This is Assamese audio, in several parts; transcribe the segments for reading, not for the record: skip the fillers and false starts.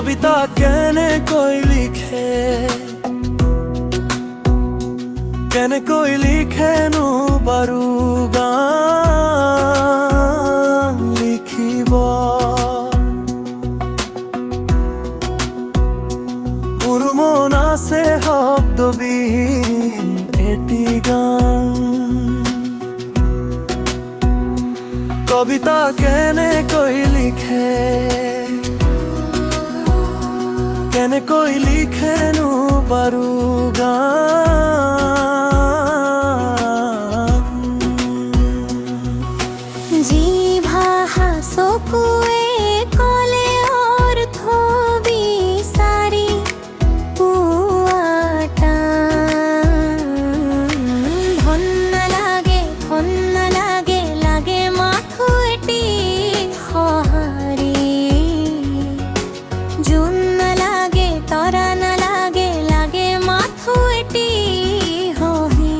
কবিতা কেনেকৈ লিখে, কেনেকৈ লিখেনো বাৰু গান লিখিব। মোৰ মন আছে শব্দবিহীন এটি গান। কবিতা কেনেকৈ লিখে, কেনেকৈ লিখেনো বাৰু গান। যি ভাষা চকুৱে ক'লে অৰ্থ বিচাৰি পোৱাটা ধন নালাগে, ধন নালাগে, লাগে মাথো এটি সঁহাৰি। জোন নালাগে, তৰা নালাগে, লাগে মাথো এটি হহি।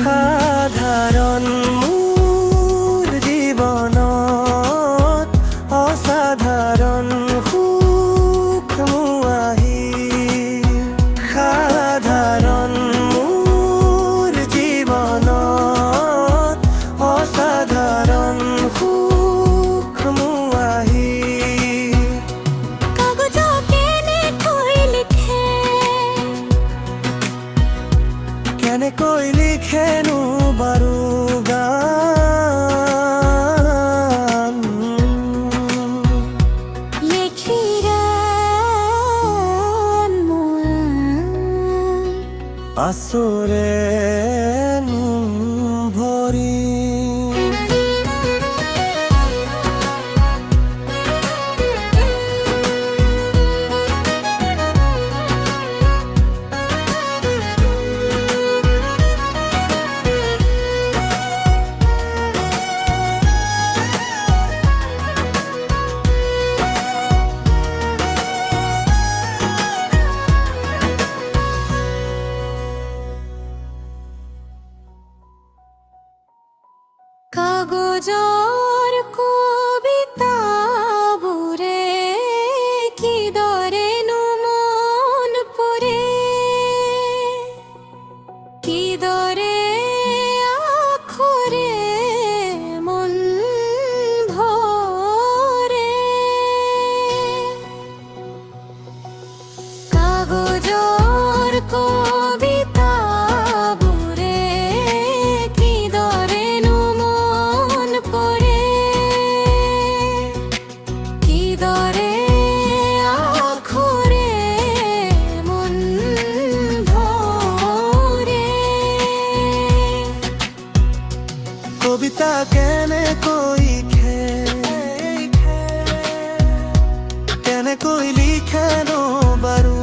সাধাৰণ মোৰ জীৱনত অসাধাৰণ সুখ মুৱাহি। সাধাৰণ মোৰ জীৱনত অসাধাৰণ সুখ মুৱাহি। কাগজ কেনেকৈ লিখে, কেনেকৈ লিখেনো বাৰু গান। লিখিৰান মোৰ আচৰে ভৰি। কাগজৰ কবিতাবোৰে কিদৰেনো মন পৰে, কিদৰে আখৰে মন ভৰে। কাগজৰ কবিতাবোৰে কিদৰেনো মন পৰে, কিদৰে আখৰে মন ভৰে। কবিতা কেনেকৈ কেনেকৈ লিখেনো বাৰু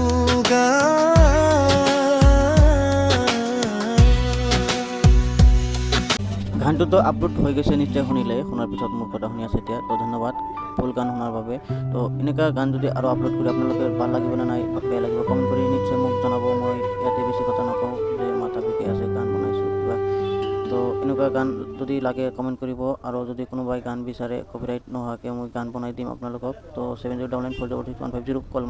গানটোতো আপলোড হৈ গৈছে, নিশ্চয় শুনিলে। শুনাৰ পিছত মোৰ কথা শুনি আছে এতিয়া, তো ধন্যবাদ ফুল গান শুনাৰ বাবে। তো এনেকুৱা গান যদি আৰু আপলোড কৰি আপোনালোকে ভাল লাগিব নে নাই, বেয়া লাগিব, কমেণ্ট কৰি নিশ্চয় মোক জনাব। মই ইয়াতে বেছি কথা নকওঁ যে মাথা বিকি আছে, গান বনাইছোঁ কিবা। তো এনেকুৱা গান যদি লাগে কমেণ্ট কৰিব, আৰু যদি কোনোবাই গান বিচাৰে কপিৰাইট নোহোৱাকৈ মই গান বনাই দিম আপোনালোকক। তো 7099403150 কল